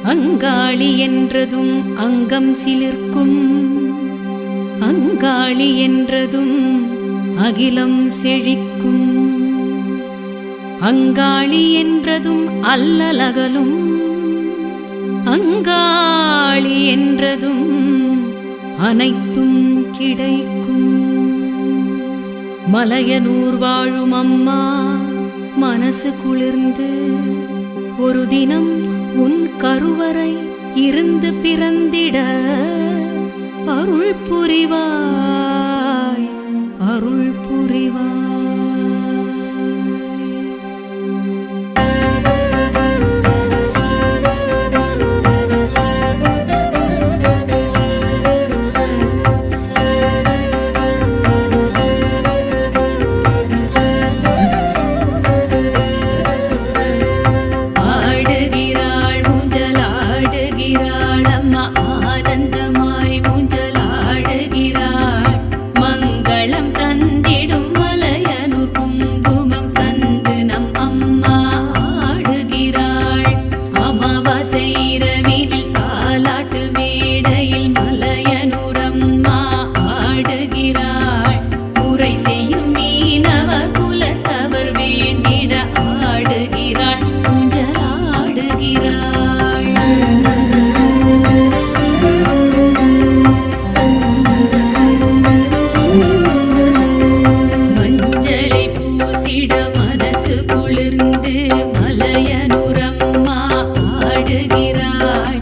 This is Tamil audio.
அங்காளி என்றதும் அங்கம் சிலிர்க்கும், அங்காளி என்றதும் அகிலம் செழிக்கும். அங்காளி என்றதும் அல்லலகலும், அங்காளி என்றதும் அனைத்தும் கிடைக்கும். மலையனூர் வாழும் அம்மா மனசு குளிர்ந்து ஒரு தினம் உன் கருவறை இருந்து பிறந்திட அருள் புரிவாய், அருள் புரிவாய். மனசு குளிர்ந்து மலையனூரம்மா ஆடுகிறாள்.